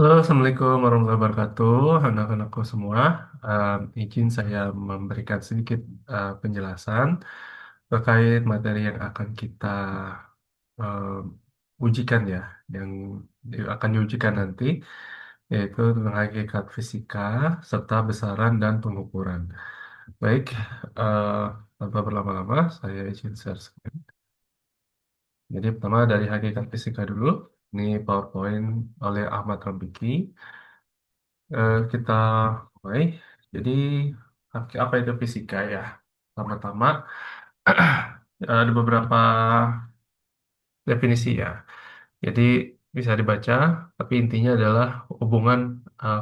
Halo, Assalamualaikum warahmatullahi wabarakatuh, anak-anakku semua. Izin saya memberikan sedikit penjelasan terkait materi yang akan kita ujikan ya, yang akan diujikan nanti, yaitu tentang hakikat fisika serta besaran dan pengukuran. Baik, eh, tanpa berlama-lama, saya izin share screen. Jadi pertama dari hakikat fisika dulu, ini PowerPoint oleh Ahmad Rambiki. Kita mulai. Jadi, apa itu fisika ya? Pertama-tama, ada beberapa definisi ya. Jadi, bisa dibaca, tapi intinya adalah hubungan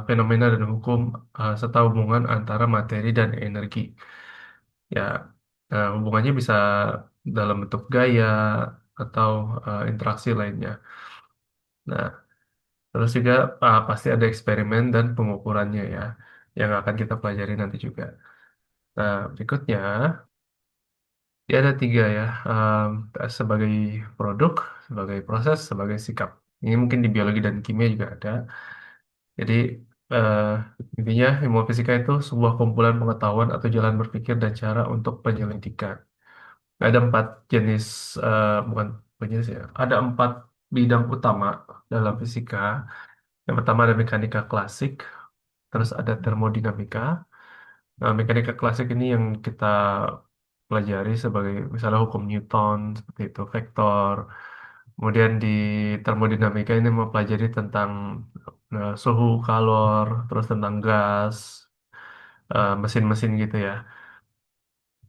fenomena dan hukum serta hubungan antara materi dan energi. Ya, hubungannya bisa dalam bentuk gaya atau interaksi lainnya. Nah, terus juga pasti ada eksperimen dan pengukurannya ya, yang akan kita pelajari nanti juga. Nah, berikutnya, dia ada tiga ya, sebagai produk, sebagai proses, sebagai sikap. Ini mungkin di biologi dan kimia juga ada. Jadi, eh, intinya ilmu fisika itu sebuah kumpulan pengetahuan atau jalan berpikir dan cara untuk penyelidikan. Ada empat jenis, bukan jenis ya, ada empat bidang utama dalam fisika. Yang pertama ada mekanika klasik, terus ada termodinamika. Nah, mekanika klasik ini yang kita pelajari sebagai misalnya hukum Newton, seperti itu, vektor. Kemudian di termodinamika ini mempelajari tentang suhu, kalor, terus tentang gas, mesin-mesin gitu ya.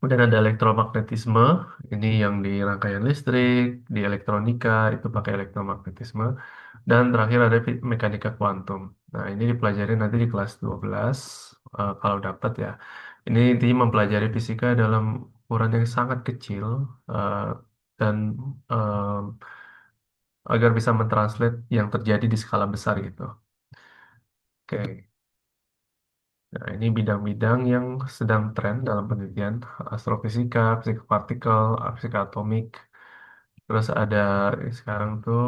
Kemudian ada elektromagnetisme, ini yang di rangkaian listrik, di elektronika itu pakai elektromagnetisme. Dan terakhir ada mekanika kuantum. Nah, ini dipelajari nanti di kelas 12 kalau dapat ya. Ini intinya mempelajari fisika dalam ukuran yang sangat kecil eh, dan eh, agar bisa mentranslate yang terjadi di skala besar gitu. Oke. Nah, ini bidang-bidang yang sedang tren dalam penelitian astrofisika, fisika partikel, fisika atomik. Terus ada sekarang tuh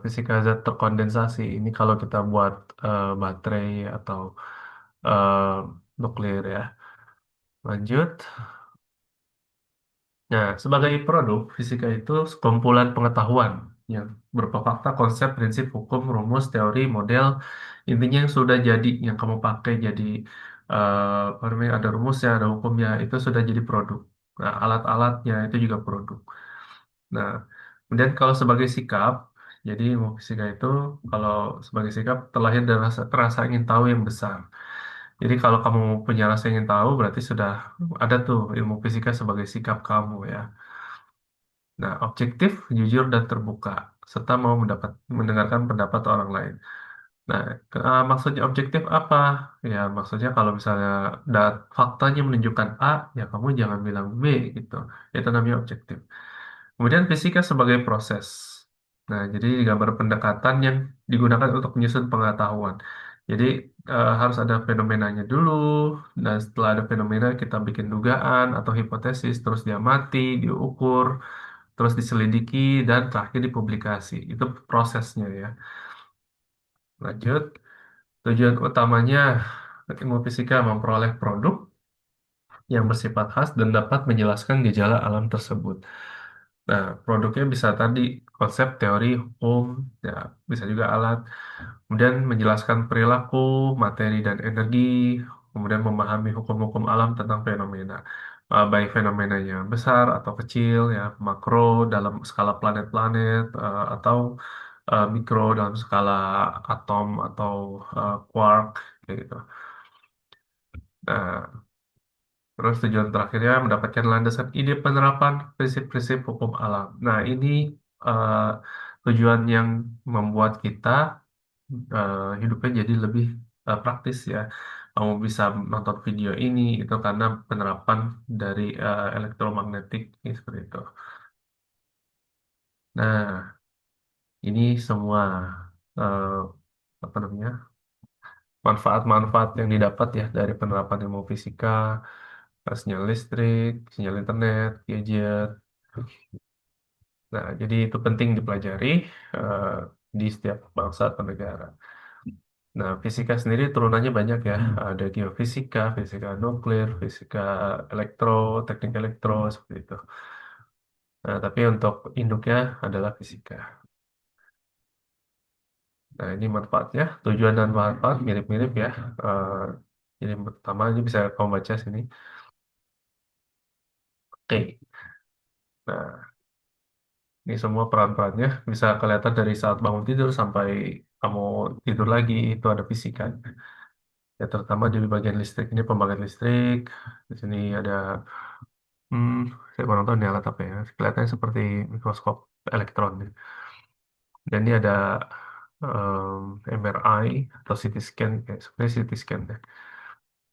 fisika zat terkondensasi. Ini kalau kita buat baterai atau eh, nuklir ya. Lanjut. Nah, sebagai produk, fisika itu sekumpulan pengetahuan yang berupa fakta, konsep, prinsip, hukum, rumus, teori, model, intinya yang sudah jadi, yang kamu pakai jadi, apa namanya, ada rumusnya, ada hukumnya, itu sudah jadi produk. Nah, alat-alatnya itu juga produk. Nah, kemudian kalau sebagai sikap, jadi ilmu fisika itu kalau sebagai sikap terlahir dari rasa ingin tahu yang besar. Jadi kalau kamu punya rasa ingin tahu, berarti sudah ada tuh ilmu fisika sebagai sikap kamu ya. Nah, objektif, jujur, dan terbuka, serta mau mendengarkan pendapat orang lain. Nah, maksudnya objektif apa? Ya, maksudnya kalau misalnya faktanya menunjukkan A, ya kamu jangan bilang B gitu. Itu namanya objektif. Kemudian fisika sebagai proses. Nah, jadi gambar pendekatan yang digunakan untuk menyusun pengetahuan. Jadi harus ada fenomenanya dulu, dan setelah ada fenomena kita bikin dugaan atau hipotesis, terus diamati, diukur, terus diselidiki, dan terakhir dipublikasi. Itu prosesnya ya. Lanjut, tujuan utamanya ilmu fisika memperoleh produk yang bersifat khas dan dapat menjelaskan gejala alam tersebut. Nah, produknya bisa tadi konsep, teori, hukum, ya bisa juga alat. Kemudian menjelaskan perilaku, materi, dan energi. Kemudian memahami hukum-hukum alam tentang fenomena. Baik fenomenanya besar atau kecil, ya makro dalam skala planet-planet, atau mikro dalam skala atom atau quark, kayak gitu. Nah, terus tujuan terakhirnya mendapatkan landasan ide penerapan prinsip-prinsip hukum alam. Nah, ini eh, tujuan yang membuat kita hidupnya jadi lebih praktis ya. Kamu bisa nonton video ini itu karena penerapan dari elektromagnetik ini seperti itu. Nah, ini semua eh, apa namanya manfaat-manfaat yang didapat ya dari penerapan ilmu fisika, sinyal listrik, sinyal internet, gadget. Nah, jadi itu penting dipelajari eh, di setiap bangsa atau negara. Nah, fisika sendiri turunannya banyak ya. Ada geofisika, fisika nuklir, fisika elektro, teknik elektro, seperti itu. Nah, tapi untuk induknya adalah fisika. Nah, ini manfaatnya, tujuan dan manfaat mirip-mirip ya. Eh, jadi pertama ini bisa kamu baca sini. Oke, nah ini semua peran-perannya bisa kelihatan dari saat bangun tidur sampai kamu tidur lagi itu ada fisika. Ya terutama di bagian listrik ini pembangkit listrik. Di sini ada, hmm, saya kurang tahu ini alat apa ya. Kelihatannya seperti mikroskop elektron. Ya. Dan ini ada MRI atau CT scan, kayak sebenarnya CT scan ya.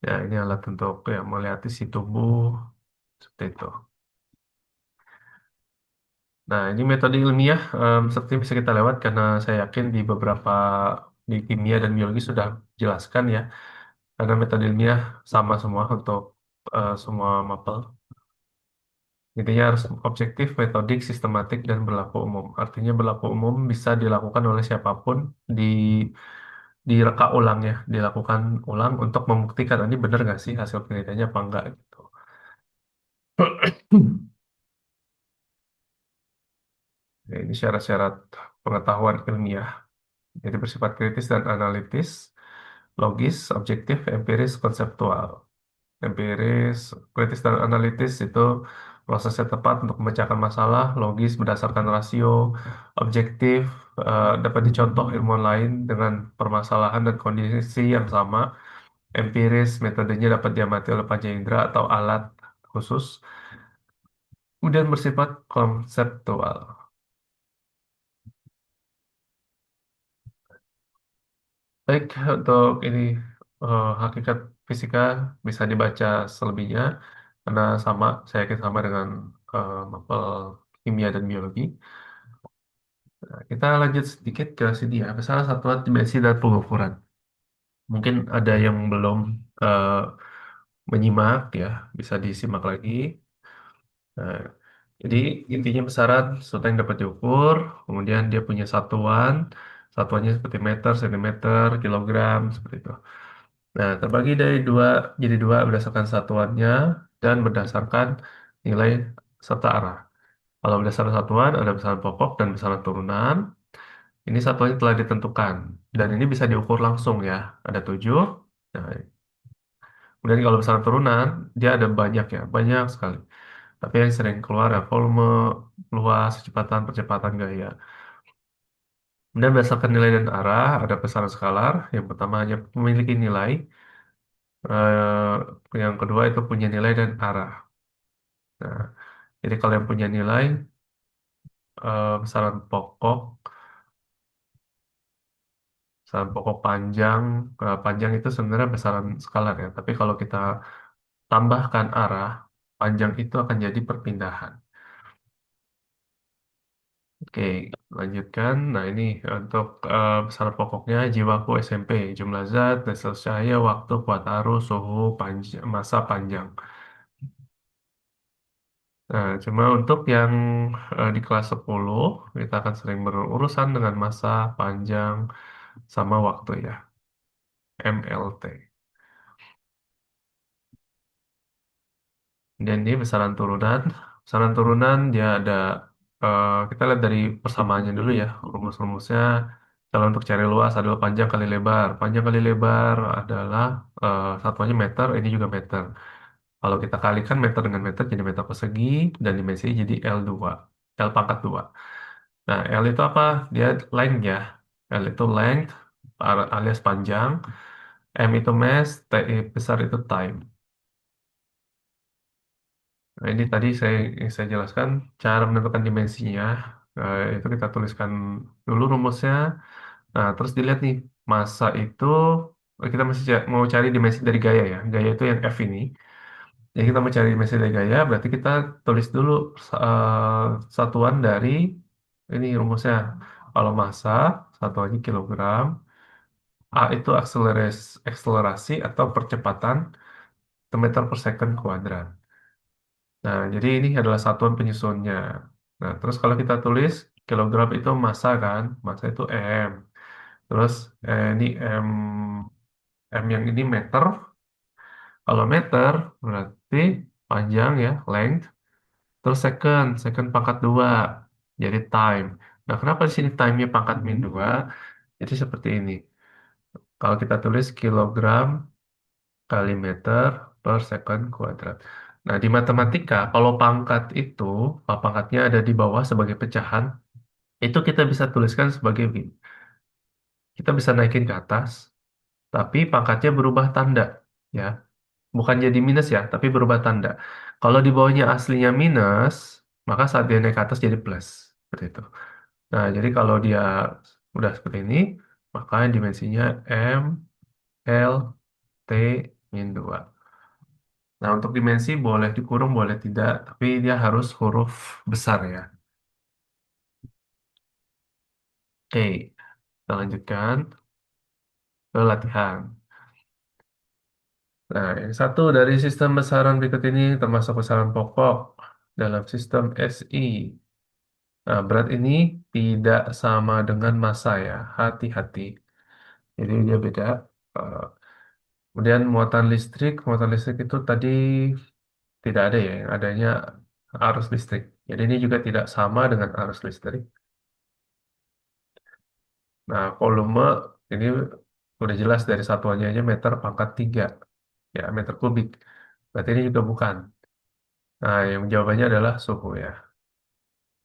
Ya ini alat untuk ya melihat isi tubuh seperti itu. Nah, ini metode ilmiah seperti bisa kita lewat karena saya yakin di beberapa di kimia dan biologi sudah jelaskan ya. Karena metode ilmiah sama semua untuk semua mapel. Intinya harus objektif, metodik, sistematik, dan berlaku umum. Artinya berlaku umum bisa dilakukan oleh siapapun di direka ulang ya, dilakukan ulang untuk membuktikan ini benar nggak sih hasil penelitiannya apa enggak gitu. Ya, ini syarat-syarat pengetahuan ilmiah. Jadi bersifat kritis dan analitis, logis, objektif, empiris, konseptual. Empiris, kritis dan analitis itu prosesnya tepat untuk memecahkan masalah, logis berdasarkan rasio, objektif dapat dicontoh ilmuwan lain dengan permasalahan dan kondisi yang sama. Empiris, metodenya dapat diamati oleh panca indera atau alat khusus. Kemudian bersifat konseptual. Baik, untuk ini hakikat fisika bisa dibaca selebihnya karena sama, saya yakin sama dengan mapel kimia dan biologi. Nah, kita lanjut sedikit ke sini ya, misalnya satuan dimensi dan pengukuran. Mungkin ada yang belum eh, menyimak ya, bisa disimak lagi. Nah, jadi intinya besaran sesuatu yang dapat diukur, kemudian dia punya satuan, satuannya seperti meter, sentimeter, kilogram, seperti itu. Nah, terbagi dari dua jadi dua berdasarkan satuannya dan berdasarkan nilai serta arah. Kalau berdasarkan satuan ada besaran pokok dan besaran turunan. Ini satuannya telah ditentukan dan ini bisa diukur langsung ya. Ada 7. Nah, kemudian kalau besaran turunan dia ada banyak ya, banyak sekali. Tapi yang sering keluar ya volume, luas, kecepatan, percepatan gaya. Kemudian berdasarkan nilai dan arah ada besaran skalar. Yang pertama hanya memiliki nilai. Yang kedua itu punya nilai dan arah. Nah, jadi kalau yang punya nilai besaran pokok, besaran pokok panjang, panjang itu sebenarnya besaran skalar ya. Tapi kalau kita tambahkan arah, panjang itu akan jadi perpindahan. Oke, lanjutkan. Nah, ini untuk besaran pokoknya jiwaku SMP, jumlah zat, dasar cahaya, waktu, kuat arus, suhu, masa panjang. Nah, cuma untuk yang di kelas 10 kita akan sering berurusan dengan masa panjang sama waktu ya, MLT. Dan ini besaran turunan. Besaran turunan dia ada, kita lihat dari persamaannya dulu ya. Rumus-rumusnya, kalau untuk cari luas adalah panjang kali lebar. Panjang kali lebar adalah satuannya meter, ini juga meter. Kalau kita kalikan meter dengan meter jadi meter persegi, dan dimensinya jadi L2. L pangkat 2. Nah, L itu apa? Dia length ya. L itu length alias panjang. M itu mass, T besar itu time. Nah, ini tadi saya jelaskan cara menentukan dimensinya. Itu kita tuliskan dulu rumusnya. Nah, terus dilihat nih, massa itu kita masih mau cari dimensi dari gaya ya. Gaya itu yang F ini. Jadi kita mau cari dimensi dari gaya, berarti kita tulis dulu eh, satuan dari ini rumusnya. Kalau massa, satuannya kilogram. A itu akselerasi atau percepatan meter per second kuadrat. Nah, jadi ini adalah satuan penyusunnya. Nah, terus kalau kita tulis kilogram itu massa kan, massa itu M. Terus ini M yang ini meter. Kalau meter berarti panjang ya, length. Terus second, second pangkat 2. Jadi time. Nah, kenapa di sini time-nya pangkat min 2? Jadi seperti ini. Kalau kita tulis kilogram kali meter per second kuadrat. Nah, di matematika, kalau pangkat itu, kalau pangkatnya ada di bawah sebagai pecahan, itu kita bisa tuliskan sebagai min. Kita bisa naikin ke atas, tapi pangkatnya berubah tanda. Ya, bukan jadi minus ya, tapi berubah tanda. Kalau di bawahnya aslinya minus, maka saat dia naik ke atas jadi plus. Seperti itu. Nah, jadi kalau dia udah seperti ini, maka dimensinya M, L, T, min 2. Nah, untuk dimensi boleh dikurung, boleh tidak, tapi dia harus huruf besar ya. Oke, kita lanjutkan ke latihan. Nah, yang satu dari sistem besaran berikut ini termasuk besaran pokok dalam sistem SI. Nah, berat ini tidak sama dengan massa ya, hati-hati. Jadi dia beda. Eh, Kemudian muatan listrik itu tadi tidak ada ya, yang adanya arus listrik. Jadi ini juga tidak sama dengan arus listrik. Nah, volume ini udah jelas dari satuannya aja meter pangkat 3, ya meter kubik. Berarti ini juga bukan. Nah, yang jawabannya adalah suhu ya.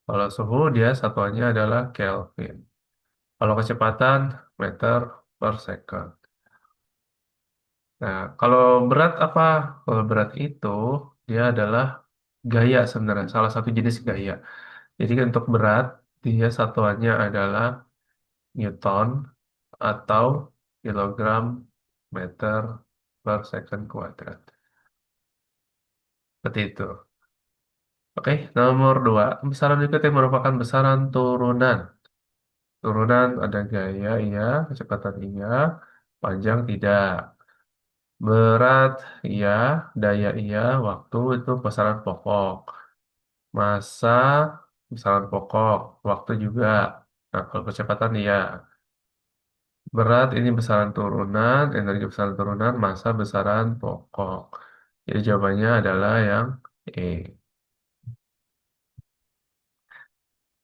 Kalau suhu dia satuannya adalah Kelvin. Kalau kecepatan meter per second. Nah, kalau berat apa? Kalau berat itu dia adalah gaya sebenarnya, salah satu jenis gaya. Jadi untuk berat dia satuannya adalah Newton atau kilogram meter per second kuadrat. Seperti itu. Oke, nomor 2. Besaran berikut yang merupakan besaran turunan. Turunan ada gaya, iya. Kecepatan, iya. Panjang, tidak. Berat, iya. Daya, iya. Waktu itu besaran pokok. Massa, besaran pokok. Waktu juga. Nah, kalau kecepatan, iya. Berat ini besaran turunan, energi besaran turunan, massa besaran pokok. Jadi jawabannya adalah yang E.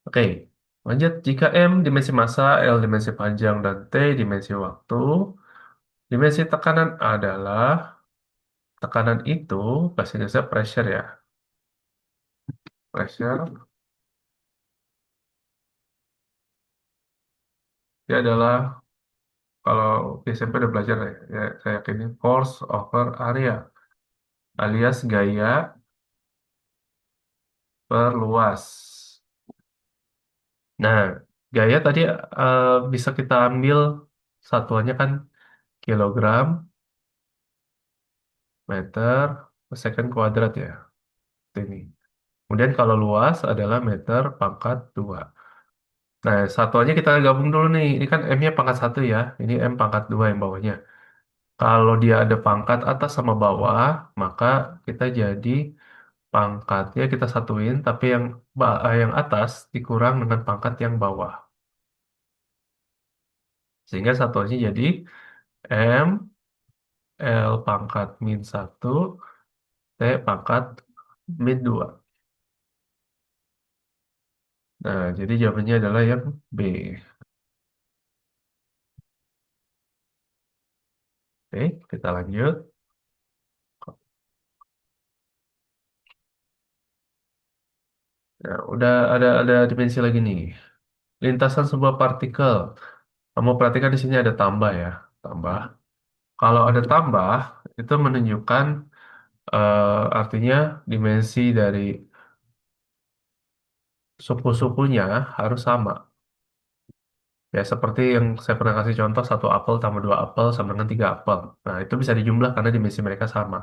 Oke, lanjut. Jika M dimensi massa, L dimensi panjang, dan T dimensi waktu, dimensi tekanan adalah, tekanan itu, bahasa Indonesia pressure ya. Pressure, dia adalah, kalau di SMP udah belajar ya, saya yakin ini force over area, alias gaya per luas. Nah, gaya tadi bisa kita ambil satuannya kan kilogram meter per second kuadrat ya. Ini. Kemudian kalau luas adalah meter pangkat 2. Nah, satuannya kita gabung dulu nih. Ini kan M-nya pangkat 1 ya. Ini M pangkat 2 yang bawahnya. Kalau dia ada pangkat atas sama bawah, maka kita jadi pangkatnya kita satuin, tapi yang atas dikurang dengan pangkat yang bawah. Sehingga satuannya jadi M L pangkat min 1 T pangkat min 2. Nah, jadi jawabannya adalah yang B. Oke, kita lanjut. Nah, udah ada dimensi lagi nih. Lintasan sebuah partikel. Kamu perhatikan di sini ada tambah ya, tambah. Kalau ada tambah, itu menunjukkan artinya dimensi dari suku-sukunya harus sama. Ya, seperti yang saya pernah kasih contoh, satu apel tambah dua apel sama dengan tiga apel. Nah, itu bisa dijumlah karena dimensi mereka sama.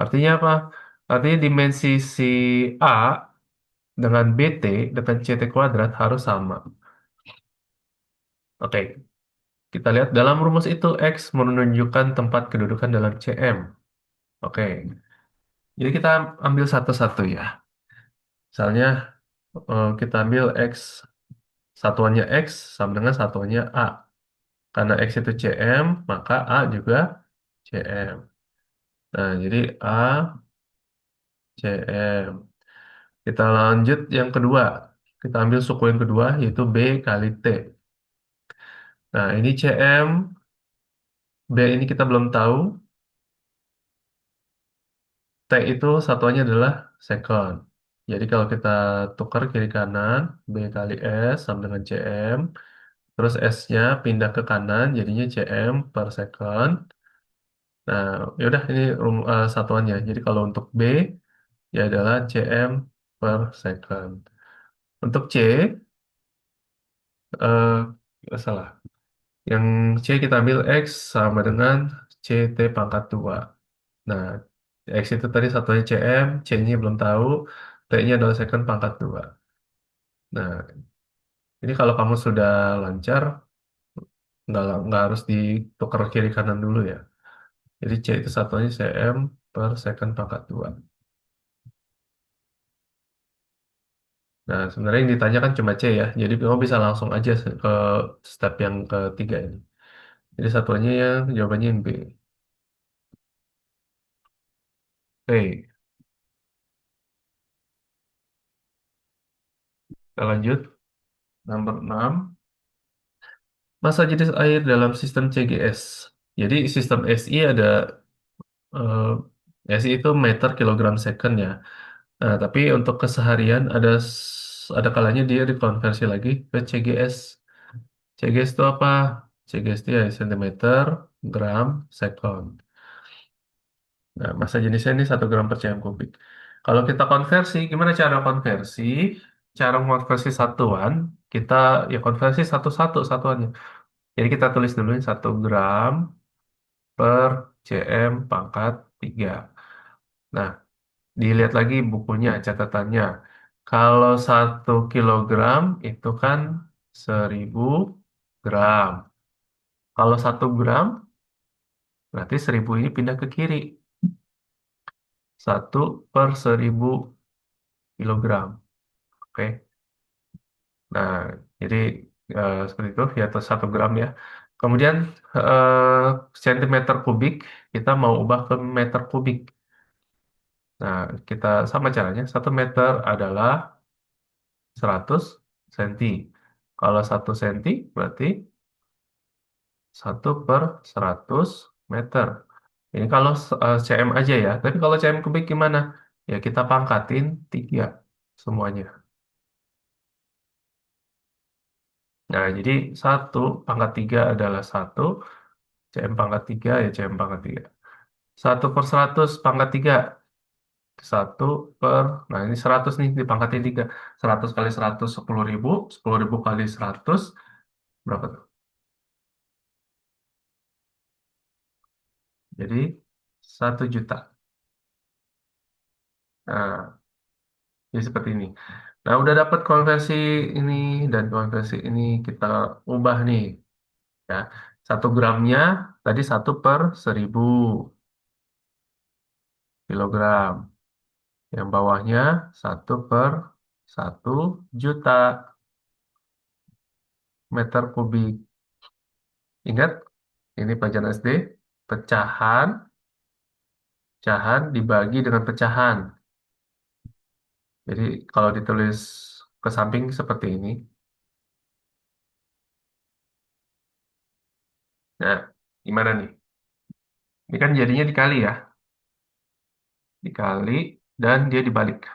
Artinya apa? Artinya dimensi si A dengan BT dengan CT kuadrat harus sama. Oke, kita lihat dalam rumus itu X menunjukkan tempat kedudukan dalam CM. Oke, jadi kita ambil satu-satu ya. Misalnya kita ambil X, satuannya X sama dengan satuannya A. Karena X itu CM, maka A juga CM. Nah, jadi A CM. Kita lanjut yang kedua. Kita ambil suku yang kedua, yaitu B kali T. Nah, ini CM, B ini kita belum tahu. T itu satuannya adalah second. Jadi kalau kita tukar kiri kanan, B kali S sama dengan CM. Terus S-nya pindah ke kanan, jadinya CM per second. Nah, yaudah ini satuannya. Jadi kalau untuk B, ya adalah CM per second. Untuk C, salah. Yang C kita ambil X sama dengan CT pangkat 2. Nah, X itu tadi satunya CM, C-nya belum tahu, T-nya adalah second pangkat 2. Nah, ini kalau kamu sudah lancar, nggak harus ditukar kiri kanan dulu ya. Jadi C itu satunya cm per second pangkat 2. Nah, sebenarnya yang ditanya kan cuma C ya. Jadi kamu bisa langsung aja ke step yang ketiga ini. Jadi satuannya yang jawabannya yang B. Oke, kita lanjut. Nomor 6. Massa jenis air dalam sistem CGS. Jadi sistem SI ada SI itu meter kilogram second ya. Nah, tapi untuk keseharian ada kalanya dia dikonversi lagi ke CGS. CGS itu apa? CGS itu ya cm, gram, second. Nah, massa jenisnya ini 1 gram per cm kubik. Kalau kita konversi, gimana cara konversi? Cara mengonversi satuan, kita ya konversi satu-satu satuannya. Jadi kita tulis dulu ini 1 gram per cm pangkat 3. Nah, dilihat lagi bukunya, catatannya. Kalau 1 kilogram itu kan 1000 gram. Kalau 1 gram, berarti 1000 ini pindah ke kiri. 1 per 1000 kilogram. Oke. Nah, jadi seperti itu, ya atau 1 gram ya. Kemudian eh, sentimeter kubik, kita mau ubah ke meter kubik. Nah, kita sama caranya. 1 meter adalah 100 cm. Kalau 1 cm berarti 1 per 100 meter. Ini kalau cm aja ya. Tapi kalau cm kubik gimana? Ya kita pangkatin 3 semuanya. Nah, jadi 1 pangkat 3 adalah 1 cm pangkat 3 ya cm pangkat 3. 1 per 100 pangkat 3. 1 per, nah ini 100 nih dipangkatin 3. 100 kali 100 10.000. 10.000 kali 100 berapa tuh? Jadi 1 juta. Nah, jadi seperti ini. Nah, udah dapat konversi ini dan konversi ini kita ubah nih. Ya, 1 gramnya tadi 1 per 1000 kilogram. Yang bawahnya 1 per 1 juta meter kubik. Ingat, ini pelajaran SD. Pecahan, pecahan dibagi dengan pecahan. Jadi kalau ditulis ke samping seperti ini. Nah, gimana nih? Ini kan jadinya dikali ya. Dikali dan dia dibalik.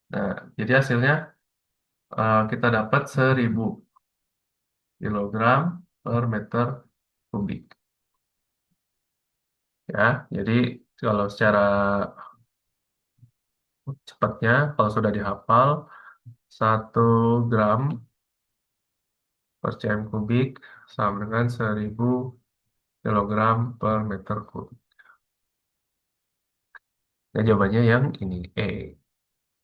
Nah, jadi hasilnya kita dapat 1000 kilogram per meter kubik. Ya, jadi kalau secara cepatnya, kalau sudah dihafal, 1 gram per cm kubik sama dengan 1000 kilogram per meter kubik. Nah, jawabannya yang ini, E.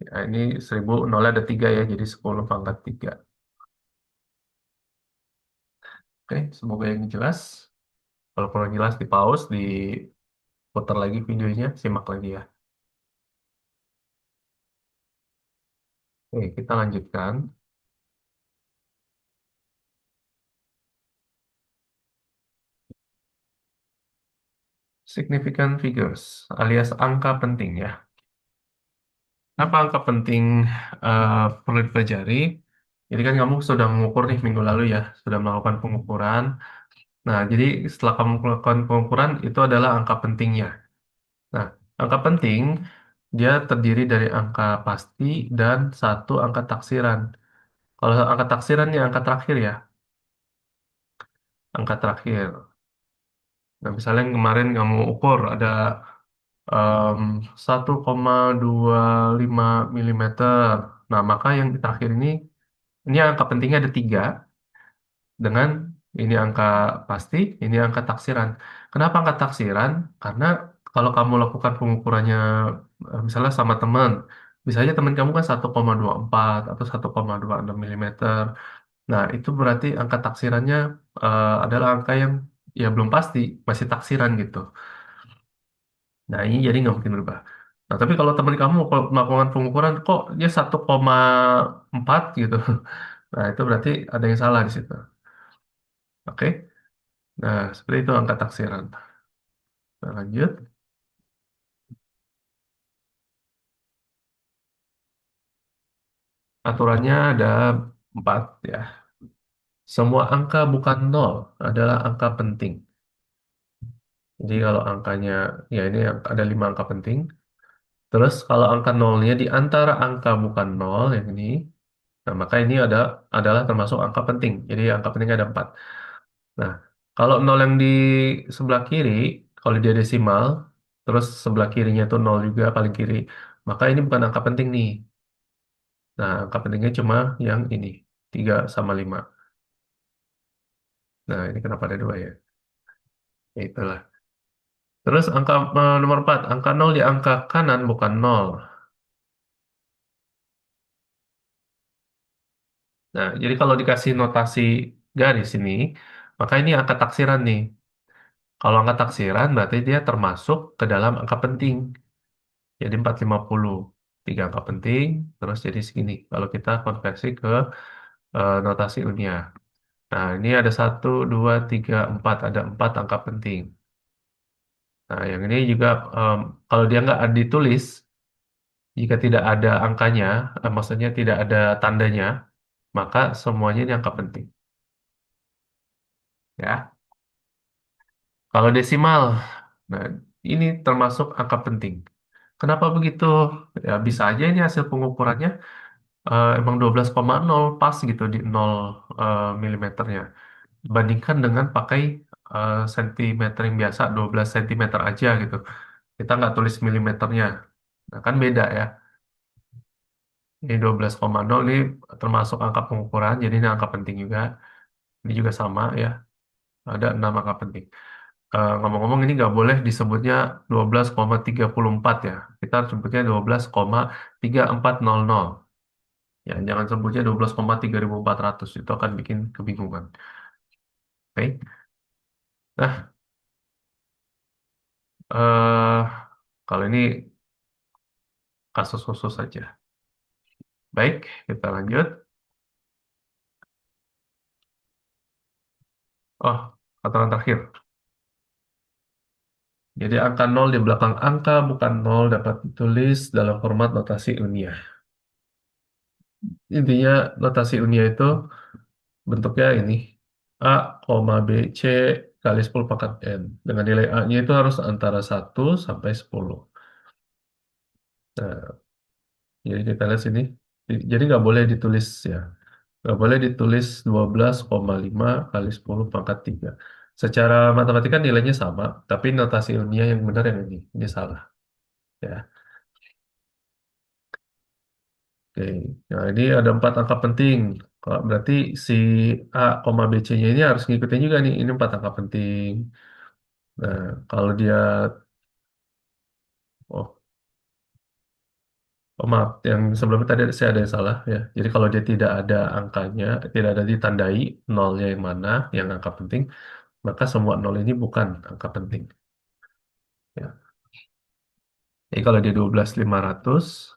Ya, ini 1000, nol ada 3 ya, jadi 10 pangkat 3. Oke, semoga yang jelas. Kalau kurang jelas di pause, diputar lagi videonya, simak lagi ya. Oke, kita lanjutkan. Significant figures alias angka penting ya. Apa angka penting perlu dipelajari? Jadi kan kamu sudah mengukur nih minggu lalu ya, sudah melakukan pengukuran. Nah, jadi setelah kamu melakukan pengukuran itu adalah angka pentingnya. Nah, angka penting dia terdiri dari angka pasti dan satu angka taksiran. Kalau angka taksiran ini angka terakhir ya, angka terakhir. Nah, misalnya yang kemarin kamu ukur ada em, 1,25 milimeter. Nah, maka yang terakhir ini angka pentingnya ada tiga dengan ini angka pasti, ini angka taksiran. Kenapa angka taksiran? Karena kalau kamu lakukan pengukurannya misalnya sama teman, bisa aja teman kamu kan 1,24 atau 1,26 milimeter. Nah, itu berarti angka taksirannya adalah angka yang ya belum pasti, masih taksiran gitu. Nah, ini jadi nggak mungkin berubah. Nah, tapi kalau teman kamu kalau melakukan pengukuran kok dia 1,4 gitu. Nah, itu berarti ada yang salah di situ. Oke. Nah, seperti itu angka taksiran. Nah, lanjut. Aturannya ada empat ya. Semua angka bukan nol adalah angka penting. Jadi kalau angkanya, ya ini ada lima angka penting. Terus kalau angka nolnya di antara angka bukan nol yang ini, nah maka ini adalah termasuk angka penting. Jadi angka penting ada empat. Nah, kalau nol yang di sebelah kiri, kalau dia desimal, terus sebelah kirinya itu nol juga paling kiri, maka ini bukan angka penting nih. Nah, angka pentingnya cuma yang ini, 3/5. Nah, ini kenapa ada dua ya? Ya itulah. Terus angka nomor 4, angka nol di angka kanan bukan nol. Nah, jadi kalau dikasih notasi garis ini, maka ini angka taksiran nih. Kalau angka taksiran berarti dia termasuk ke dalam angka penting. Jadi 450. Tiga angka penting, terus jadi segini. Kalau kita konversi ke notasi ilmiah. Nah, ini ada satu, dua, tiga, empat. Ada empat angka penting. Nah, yang ini juga kalau dia nggak ditulis, jika tidak ada angkanya, maksudnya tidak ada tandanya, maka semuanya ini angka penting. Ya, kalau desimal, nah ini termasuk angka penting. Kenapa begitu? Ya bisa aja ini hasil pengukurannya emang 12,0 pas gitu di 0 milimeternya. Bandingkan dengan pakai sentimeter yang biasa 12 sentimeter aja gitu. Kita nggak tulis milimeternya. Nah kan beda ya. Ini 12,0 ini termasuk angka pengukuran, jadi ini angka penting juga. Ini juga sama ya, ada 6 angka penting. Ngomong-ngomong ini nggak boleh disebutnya 12,340 ya. Kita harus sebutnya 12,3400. Ya, jangan sebutnya 12,3400 itu akan bikin kebingungan. Oke. Nah, eh kalau ini kasus khusus saja. Baik, kita lanjut. Oh, aturan terakhir. Jadi angka nol di belakang angka bukan nol dapat ditulis dalam format notasi ilmiah. Intinya notasi ilmiah itu bentuknya ini. A, koma B, C kali 10 pangkat N. Dengan nilai A-nya itu harus antara 1 sampai 10. Nah, jadi kita lihat sini. Jadi nggak boleh ditulis ya. Nggak boleh ditulis 12,5 kali 10 pangkat 3. Secara matematika nilainya sama, tapi notasi ilmiah yang benar yang ini. Ini salah. Ya. Oke, nah ini ada empat angka penting. Kalau berarti si A, B, C-nya ini harus ngikutin juga nih. Ini empat angka penting. Nah, kalau dia, oh, maaf, yang sebelumnya tadi saya ada yang salah ya. Jadi kalau dia tidak ada angkanya, tidak ada ditandai nolnya yang mana, yang angka penting, maka semua nol ini bukan angka penting. Ya. Jadi kalau dia 12.500,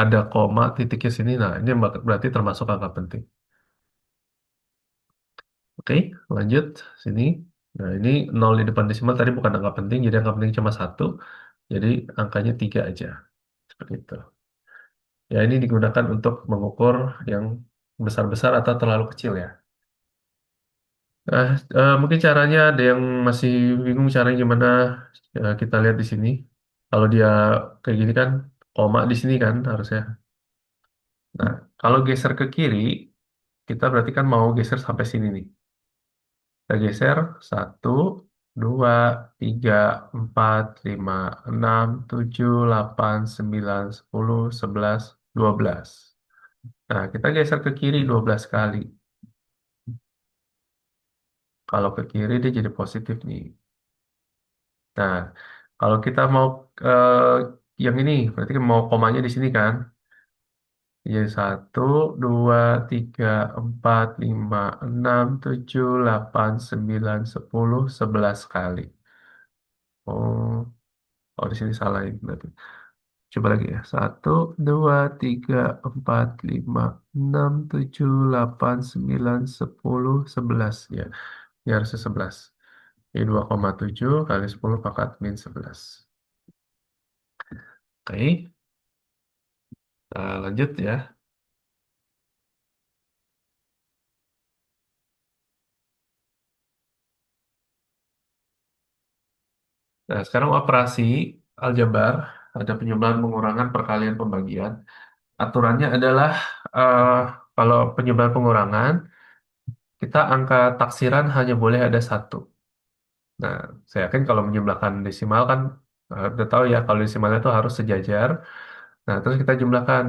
ada koma titiknya sini. Nah, ini berarti termasuk angka penting. Oke, lanjut sini. Nah, ini nol di depan desimal tadi bukan angka penting, jadi angka penting cuma satu. Jadi angkanya 3 aja. Seperti itu. Ya, ini digunakan untuk mengukur yang besar-besar atau terlalu kecil ya. Nah, mungkin caranya ada yang masih bingung caranya gimana. Kita lihat di sini. Kalau dia kayak gini kan, koma di sini kan harusnya. Nah, kalau geser ke kiri, kita berarti kan mau geser sampai sini nih. Kita geser satu, dua, tiga, empat, lima, enam, tujuh, delapan, sembilan, 10, 11, 12. Nah, kita geser ke kiri 12 kali. Kalau ke kiri dia jadi positif nih. Nah, kalau kita mau yang ini, berarti kan mau komanya di sini kan? Jadi satu, dua, tiga, empat, lima, enam, tujuh, delapan, sembilan, 10, 11 kali. Oh, oh di sini salah ini berarti. Coba lagi ya. Satu, dua, tiga, empat, lima, enam, tujuh, delapan, sembilan, 10, 11. Ya, ini harusnya 11. Ini 2,7 kali 10 pangkat min 11. Oke, lanjut ya. Nah, sekarang operasi aljabar, ada penjumlahan, pengurangan, perkalian, pembagian. Aturannya adalah eh, kalau penjumlahan pengurangan, kita angka taksiran hanya boleh ada satu. Nah, saya yakin kalau menjumlahkan desimal kan, udah tahu ya kalau desimalnya itu harus sejajar. Nah, terus kita jumlahkan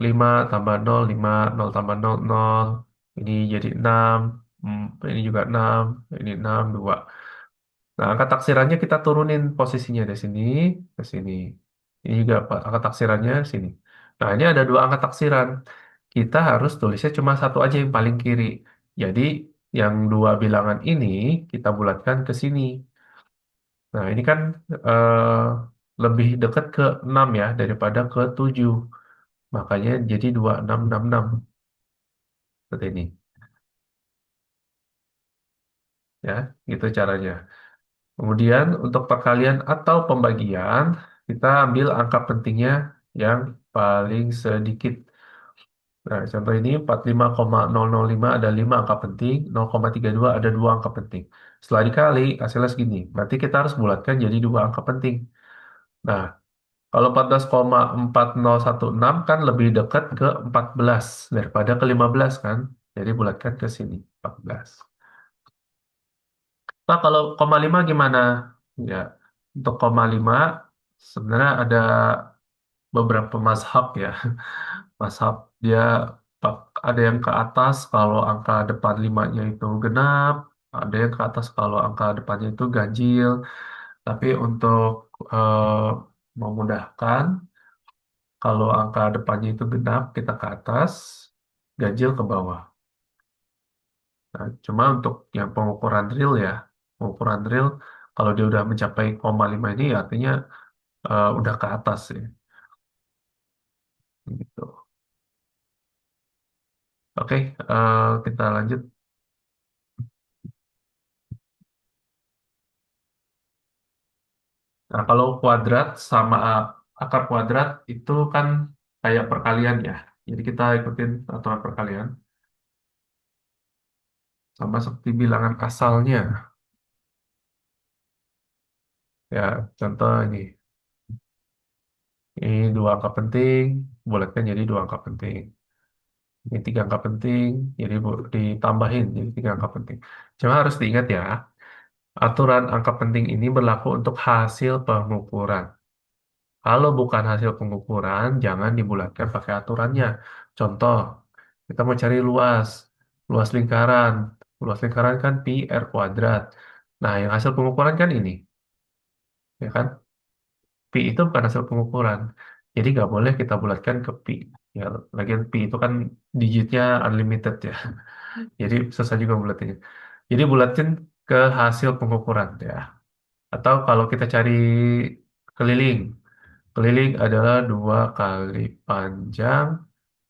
5 tambah nol 5 nol tambah nol nol. Ini jadi 6, ini juga 6, ini 6 2. Nah, angka taksirannya kita turunin posisinya dari sini ke sini. Ini juga angka taksirannya sini. Nah, ini ada dua angka taksiran. Kita harus tulisnya cuma satu aja yang paling kiri. Jadi, yang dua bilangan ini kita bulatkan ke sini. Nah, ini kan lebih dekat ke 6 ya daripada ke 7. Makanya jadi 2666 seperti ini. Ya, gitu caranya. Kemudian untuk perkalian atau pembagian, kita ambil angka pentingnya yang paling sedikit. Nah, contoh ini 45,005 ada 5 angka penting, 0,32 ada 2 angka penting. Setelah dikali, hasilnya segini. Berarti kita harus bulatkan jadi 2 angka penting. Nah, kalau 14,4016 kan lebih dekat ke 14 daripada ke 15 kan. Jadi bulatkan ke sini, 14. Nah, kalau koma 5 gimana? Ya, untuk koma 5 sebenarnya ada beberapa mazhab ya. Mazhab dia ada yang ke atas kalau angka depan limanya itu genap, ada yang ke atas kalau angka depannya itu ganjil. Tapi untuk memudahkan, kalau angka depannya itu genap kita ke atas, ganjil ke bawah. Nah, cuma untuk yang pengukuran real ya, pengukuran real kalau dia udah mencapai koma 5 ini artinya udah ke atas ya. Gitu. Oke, kita lanjut. Nah, kalau kuadrat sama akar kuadrat itu kan kayak perkalian ya. Jadi kita ikutin aturan perkalian sama seperti bilangan asalnya. Ya, contoh ini. Ini dua angka penting, bulatkan jadi dua angka penting. Ini tiga angka penting, jadi ditambahin jadi tiga angka penting. Cuma harus diingat ya, aturan angka penting ini berlaku untuk hasil pengukuran. Kalau bukan hasil pengukuran, jangan dibulatkan pakai aturannya. Contoh, kita mau cari luas, luas lingkaran. Luas lingkaran kan pi r kuadrat. Nah, yang hasil pengukuran kan ini, ya kan? Pi itu bukan hasil pengukuran. Jadi nggak boleh kita bulatkan ke pi. Ya, lagian pi itu kan digitnya unlimited ya. Jadi susah juga bulatinnya. Jadi bulatin ke hasil pengukuran ya. Atau kalau kita cari keliling, Keliling adalah 2 kali panjang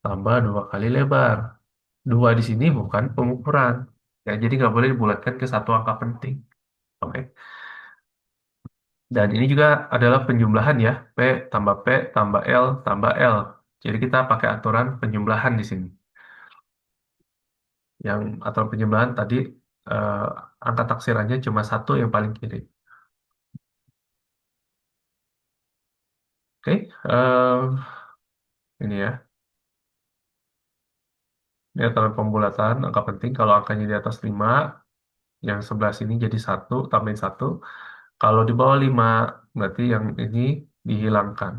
tambah 2 kali lebar. Dua di sini bukan pengukuran. Ya, jadi nggak boleh dibulatkan ke satu angka penting. Oke. Dan ini juga adalah penjumlahan ya. P tambah L tambah L. Jadi kita pakai aturan penjumlahan di sini. Yang aturan penjumlahan tadi eh, angka taksirannya cuma satu yang paling kiri. Oke. Ini ya. Ini aturan pembulatan angka penting. Kalau angkanya di atas 5, yang sebelah sini jadi satu, tambahin satu. Kalau di bawah 5, berarti yang ini dihilangkan.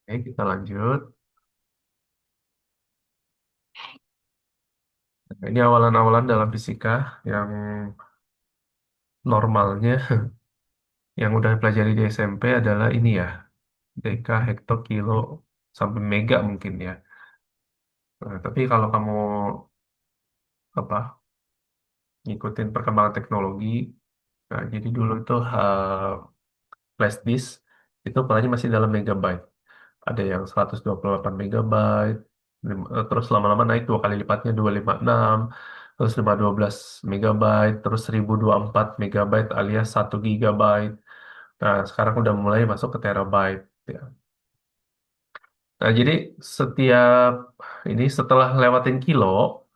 Oke, kita lanjut. Nah, ini awalan-awalan dalam fisika yang normalnya, yang udah pelajari di SMP adalah ini ya, deka, hekto, kilo, sampai mega mungkin ya. Nah, tapi kalau kamu apa ngikutin perkembangan teknologi, nah, jadi dulu itu flash disk itu ukurannya masih dalam megabyte. Ada yang 128 megabyte, terus lama-lama naik 2 kali lipatnya 256, terus 512 megabyte, terus 1024 megabyte alias 1 gigabyte. Nah, sekarang udah mulai masuk ke terabyte. Ya. Nah, jadi setiap ini setelah lewatin kilo,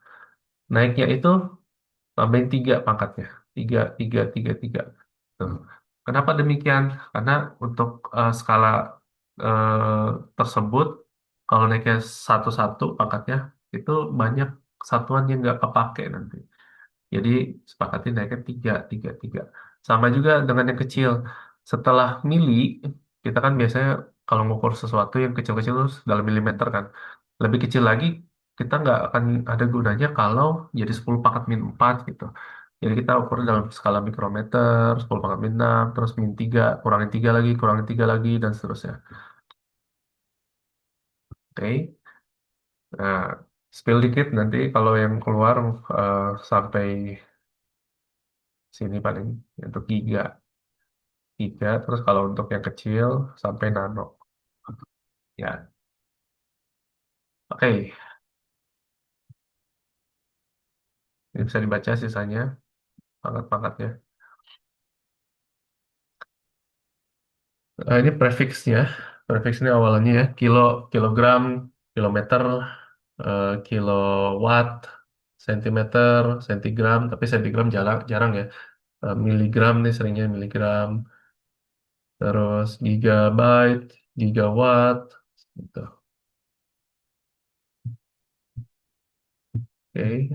naiknya itu tambahin 3 pangkatnya. Tiga. Tuh. Kenapa demikian? Karena untuk skala tersebut, kalau naiknya satu-satu pangkatnya, itu banyak satuan yang nggak kepake nanti. Jadi sepakatin naiknya tiga. Sama juga dengan yang kecil. Setelah mili, kita kan biasanya kalau ngukur sesuatu yang kecil-kecil terus dalam milimeter kan. Lebih kecil lagi, kita nggak akan ada gunanya kalau jadi 10 pangkat min 4 gitu. Jadi kita ukur dalam skala mikrometer, 10 pangkat min 6, terus min 3, kurangin 3 lagi, dan seterusnya. Oke. Nah, spill dikit nanti kalau yang keluar sampai sini paling untuk giga. Giga, terus kalau untuk yang kecil sampai nano. Ya, oke. Ini bisa dibaca sisanya, pangkat-pangkatnya. Ini prefiksnya. Prefix ini awalannya ya. Kilogram, kilometer, kilowatt, sentimeter, sentigram. Tapi sentigram jarang, jarang ya. Miligram nih seringnya miligram. Terus gigabyte, gigawatt, gitu. Oke.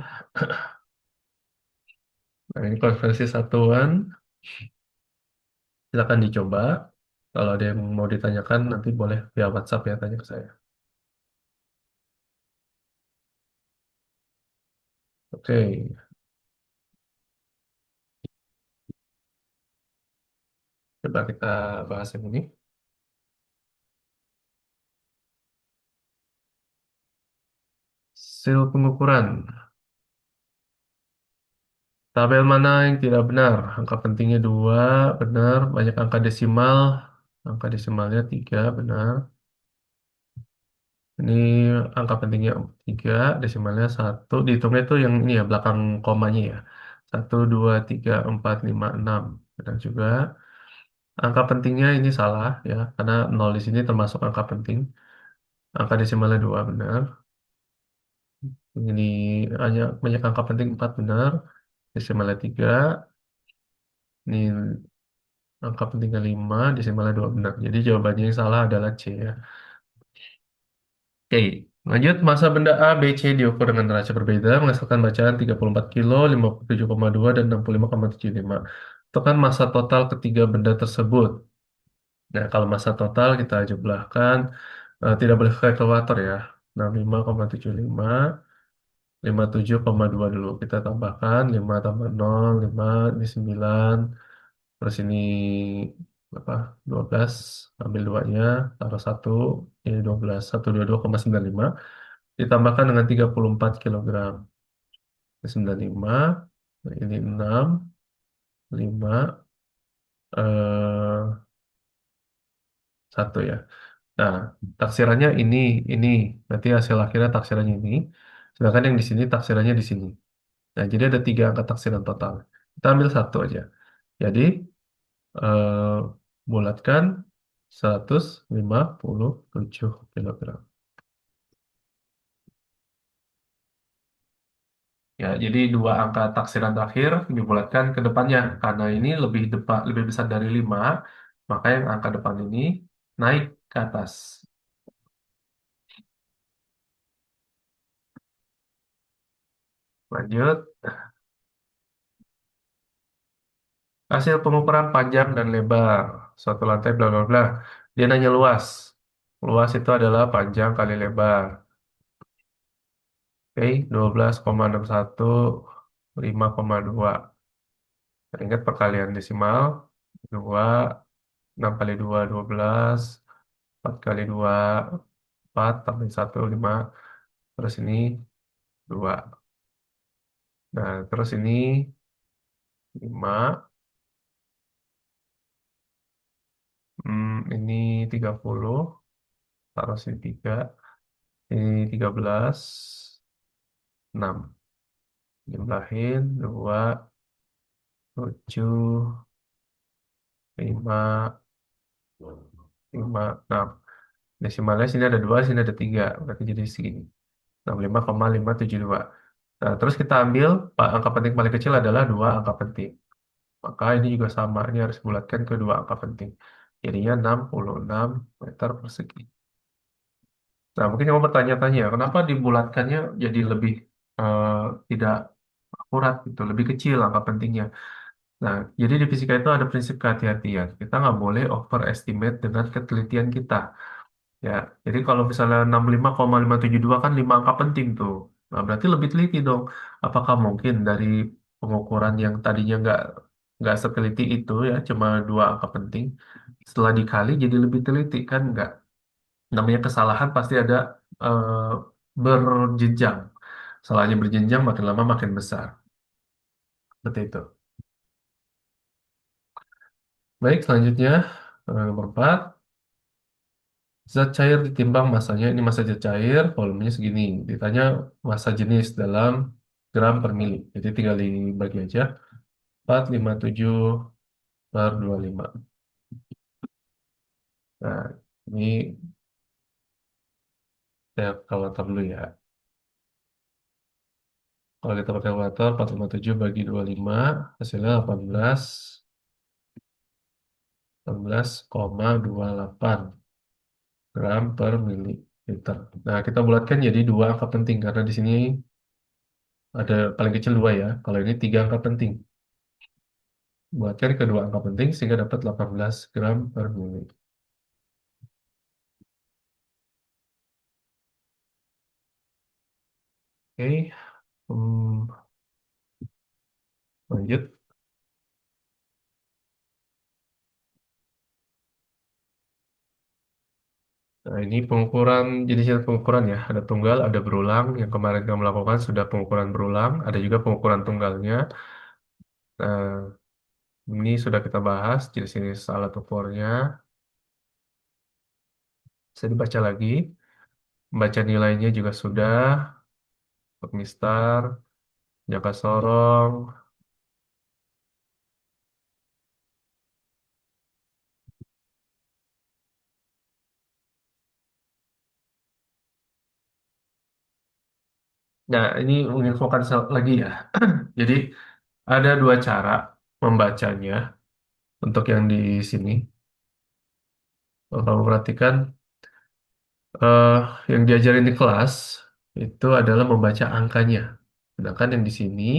Nah, ini konversi satuan. Silakan dicoba. Kalau ada yang mau ditanyakan, nanti boleh via WhatsApp ya, tanya ke saya. Oke, coba kita bahas yang ini. Sil pengukuran. Tabel mana yang tidak benar? Angka pentingnya 2 benar. Banyak angka desimal. Angka desimalnya 3 benar. Ini angka pentingnya 3 desimalnya 1. Dihitungnya itu yang ini ya, belakang komanya ya. 1, 2, 3, 4, 5, 6. Benar juga. Angka pentingnya ini salah ya, karena 0 di sini termasuk angka penting. Angka desimalnya 2 benar. Ini hanya banyak angka penting 4 benar. Desimalnya 3. Ini angka pentingnya 5. Desimalnya 2 benar. Jadi jawabannya yang salah adalah C ya. Oke, lanjut. Massa benda A, B, C diukur dengan neraca berbeda, menghasilkan bacaan 34 kilo, 57,2, dan 65,75. Itu kan massa total ketiga benda tersebut. Nah, kalau massa total kita jumlahkan, tidak boleh ke kalkulator ya. 65,75, 57,2 dulu. Kita tambahkan 5 tambah 0, 5, ini 9, terus ini apa? 12, ambil 2-nya, taruh 1, ini 12, 122,95, ditambahkan dengan 34 kilogram. 95, nah, ini 6, 5, 1 ya. Nah, taksirannya ini. Berarti hasil akhirnya taksirannya ini. Sedangkan yang di sini taksirannya di sini. Nah, jadi ada 3 angka taksiran total. Kita ambil satu aja. Jadi, eh, bulatkan 157 kilogram. Ya, jadi 2 angka taksiran terakhir dibulatkan ke depannya. Karena ini lebih besar dari 5, maka yang angka depan ini naik ke atas. Lanjut. Hasil pengukuran panjang dan lebar suatu lantai bla bla bla. Dia nanya luas. Luas itu adalah panjang kali lebar. Oke, 12,61, 5,2. Ingat perkalian desimal. 2, 6 kali 2, 12. 4 kali 2, 4. Tambah 1, 5. Terus ini 2. Nah, terus ini 5. Ini 30. Taruh sini 3. Ini 13. 6. Jumlahin 2, 7, 5, 5, 6. Desimalnya sini ada 2, sini ada 3. Berarti jadi segini. 65,572. Nah, terus kita ambil angka penting paling kecil adalah 2 angka penting. Maka ini juga sama. Ini harus bulatkan ke 2 angka penting. Jadinya 66 meter persegi. Nah, mungkin kamu bertanya-tanya, kenapa dibulatkannya jadi lebih eh, tidak akurat gitu, lebih kecil angka pentingnya. Nah, jadi di fisika itu ada prinsip kehati-hatian. Kita nggak boleh overestimate dengan ketelitian kita. Ya, jadi kalau misalnya 65,572 kan 5 angka penting tuh. Nah, berarti lebih teliti dong. Apakah mungkin dari pengukuran yang tadinya nggak seteliti itu ya, cuma 2 angka penting, setelah dikali jadi lebih teliti kan nggak? Namanya kesalahan pasti ada eh, berjenjang. Salahnya berjenjang makin lama makin besar. Seperti itu. Baik, selanjutnya nomor 4. Zat cair ditimbang masanya, ini massa zat cair, volumenya segini. Ditanya massa jenis dalam gram per mili. Jadi tinggal dibagi aja. 457 per 25. Nah, ini saya kalkulator dulu ya. Kalau kita pakai kalkulator, 457 bagi 25, hasilnya 18,28 gram per mililiter. Nah, kita bulatkan jadi 2 angka penting, karena di sini ada paling kecil 2 ya. Kalau ini 3 angka penting. Buatkan kedua angka penting sehingga dapat 18 gram per mili. Oke, hmm, lanjut. Nah, ini pengukuran, jenis pengukuran ya. Ada tunggal, ada berulang. Yang kemarin kamu lakukan sudah pengukuran berulang. Ada juga pengukuran tunggalnya. Nah, ini sudah kita bahas jenis-jenis alat ukurnya. Bisa dibaca lagi. Baca nilainya juga sudah. Untuk mistar, jangka sorong. Nah, ini menginfokan lagi ya. Jadi, ada 2 cara membacanya. Untuk yang di sini, kalau kamu perhatikan, eh, yang diajarin di kelas itu adalah membaca angkanya. Sedangkan yang di sini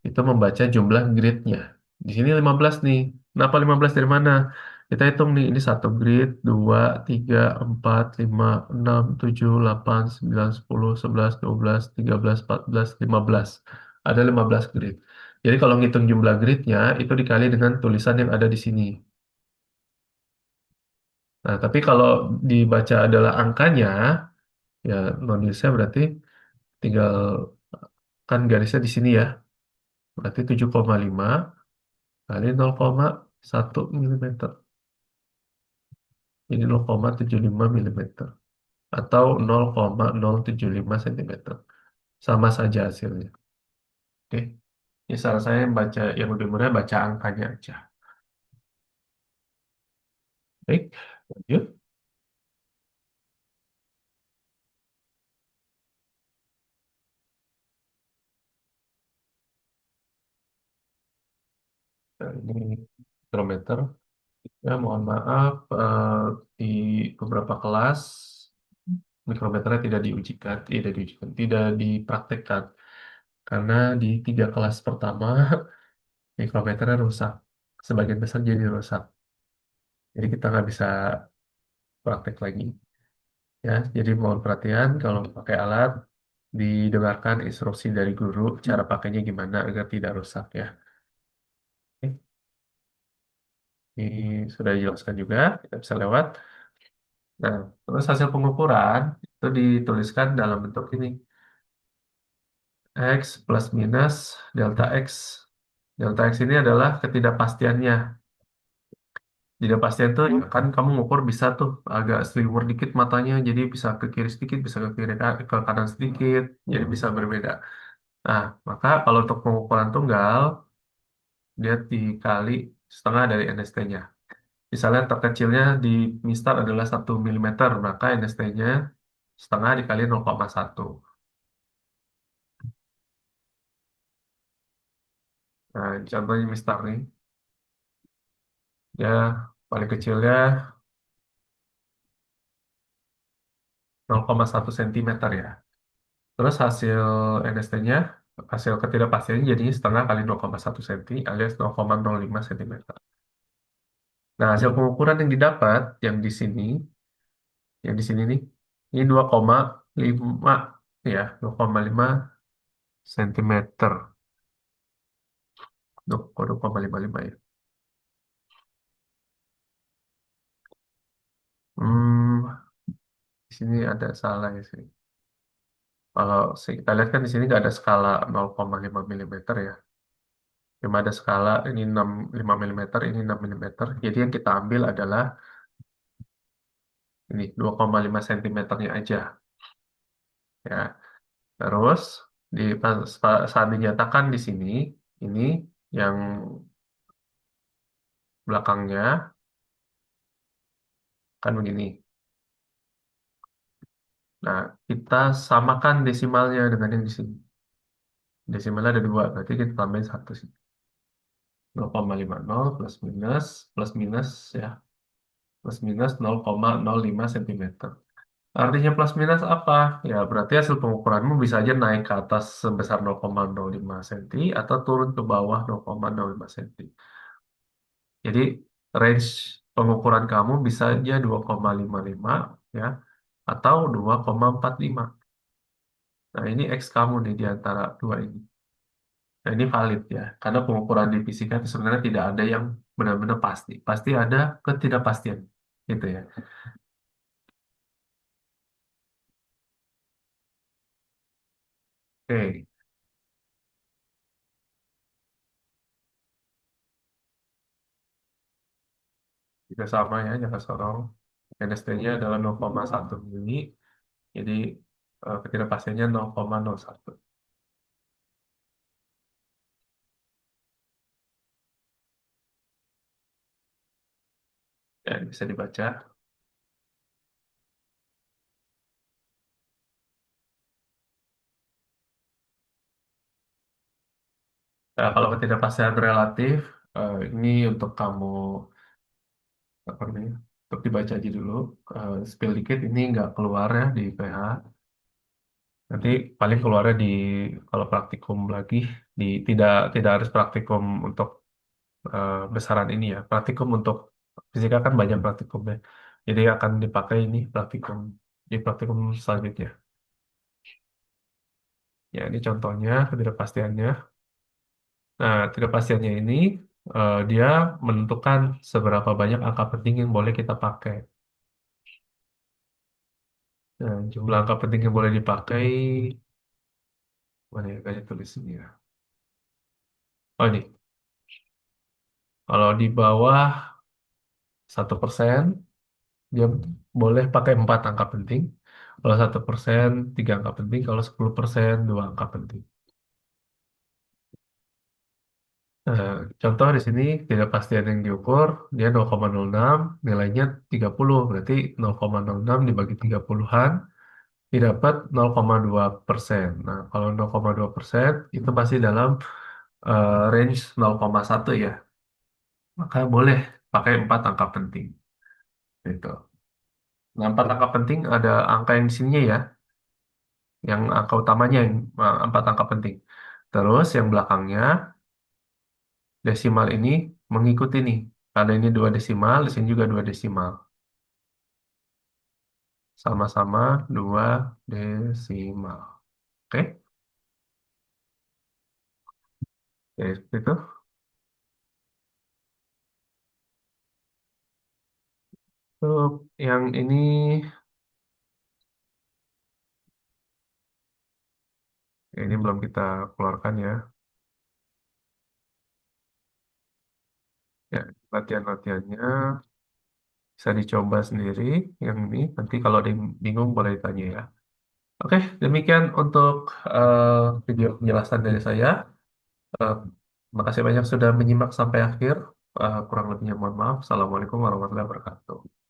itu membaca jumlah gridnya. Di sini 15 nih. Kenapa 15 dari mana? Kita hitung nih, ini satu grid, 2, 3, 4, 5, 6, 7, 8, 9, 10, 11, 12, 13, 14, 15. Ada 15 grid. Jadi kalau ngitung jumlah gridnya, itu dikali dengan tulisan yang ada di sini. Nah, tapi kalau dibaca adalah angkanya, ya non berarti tinggal kan garisnya di sini ya. Berarti 7,5 kali 0,1 milimeter. Ini 0,75 milimeter. Atau 0,075 sentimeter. Sama saja hasilnya. Oke. Ini saran saya yang baca yang lebih mudah baca angkanya aja. Baik, lanjut. Nah, ini mikrometer. Ya, mohon maaf, di beberapa kelas mikrometernya tidak dipraktekkan karena di 3 kelas pertama mikrometernya rusak, sebagian besar jadi rusak. Jadi kita nggak bisa praktek lagi. Ya, jadi mohon perhatian kalau pakai alat didengarkan instruksi dari guru cara pakainya gimana agar tidak rusak ya. Oke, ini sudah dijelaskan juga, kita bisa lewat. Nah, terus hasil pengukuran itu dituliskan dalam bentuk ini. X plus minus delta X. Delta X ini adalah ketidakpastiannya. Ketidakpastian tuh ya kan kamu ngukur bisa tuh agak seliwer dikit matanya, jadi bisa ke kiri sedikit, bisa ke kiri ke kanan sedikit, jadi bisa berbeda. Nah, maka kalau untuk pengukuran tunggal, dia dikali setengah dari NST-nya. Misalnya terkecilnya di mistar adalah 1 milimeter, maka NST-nya setengah dikali 0,1. Nah, contohnya mistar nih, ya paling kecilnya 0,1 cm ya. Terus hasil NST-nya, hasil ketidakpastiannya jadinya setengah kali 0,1 cm alias 0,05 cm. Nah, hasil pengukuran yang didapat, yang di sini nih, ini 2,5 ya, 2,5 cm. 2,55 ya. Hmm, di sini ada salah ya sih. Kalau kita lihat kan di sini nggak ada skala 0,5 milimeter ya. Cuma ada skala ini 5 milimeter, ini 6 milimeter. Jadi yang kita ambil adalah ini 2,5 sentimeternya aja ya. Terus saat dinyatakan di sini ini yang belakangnya kan begini. Nah, kita samakan desimalnya dengan yang di sini. Desimalnya ada dua, berarti kita tambahin satu sih. 0,50 plus minus ya, plus minus 0,05 sentimeter. Artinya plus minus apa? Ya, berarti hasil pengukuranmu bisa aja naik ke atas sebesar 0,05 cm atau turun ke bawah 0,05 cm. Jadi range pengukuran kamu bisa aja 2,55 ya atau 2,45. Nah, ini X kamu nih di antara dua ini. Nah, ini valid ya. Karena pengukuran di fisika itu sebenarnya tidak ada yang benar-benar pasti. Pasti ada ketidakpastian. Gitu ya. Oke, juga sama ya, jangan sorong. NST-nya adalah 0,1 mili. Jadi ketidakpastiannya 0,01. Ya, bisa dibaca. Nah, kalau ketidakpastian relatif, ini untuk kamu apa namanya? Untuk dibaca aja dulu. Spill dikit ini nggak keluar ya di PH. Nanti paling keluarnya di kalau praktikum lagi di tidak harus praktikum untuk besaran ini ya. Praktikum untuk fisika kan banyak praktikumnya. Jadi akan dipakai ini praktikum di praktikum selanjutnya. Ya, ini contohnya ketidakpastiannya. Nah, ketidakpastiannya ini dia menentukan seberapa banyak angka penting yang boleh kita pakai. Nah, jumlah angka penting yang boleh dipakai Mana ya kayak tulisnya? Oh ini, kalau di bawah 1%, dia boleh pakai 4 angka penting. Kalau 1%, 3 angka penting. Kalau 10%, 2 angka penting. Eh, Contoh di sini tidak pastian yang diukur, dia 0,06, nilainya 30, berarti 0,06 dibagi 30-an, didapat 0,2%. Nah, kalau 0,2% itu pasti dalam range 0,1 ya, maka boleh pakai 4 angka penting. Gitu. Nah, 4 angka penting ada angka yang di sininya ya, yang angka utamanya yang 4 angka penting. Terus yang belakangnya, desimal ini mengikuti nih. Karena ini dua desimal, di sini juga dua desimal. Sama-sama dua desimal. Oke? Oke, seperti itu. Untuk yang ini belum kita keluarkan ya. Ya, latihan-latihannya bisa dicoba sendiri. Yang ini, nanti kalau ada yang bingung boleh ditanya ya. Oke, demikian untuk video penjelasan dari saya. Eh, Makasih banyak sudah menyimak sampai akhir. Kurang lebihnya mohon maaf. Assalamualaikum warahmatullahi wabarakatuh.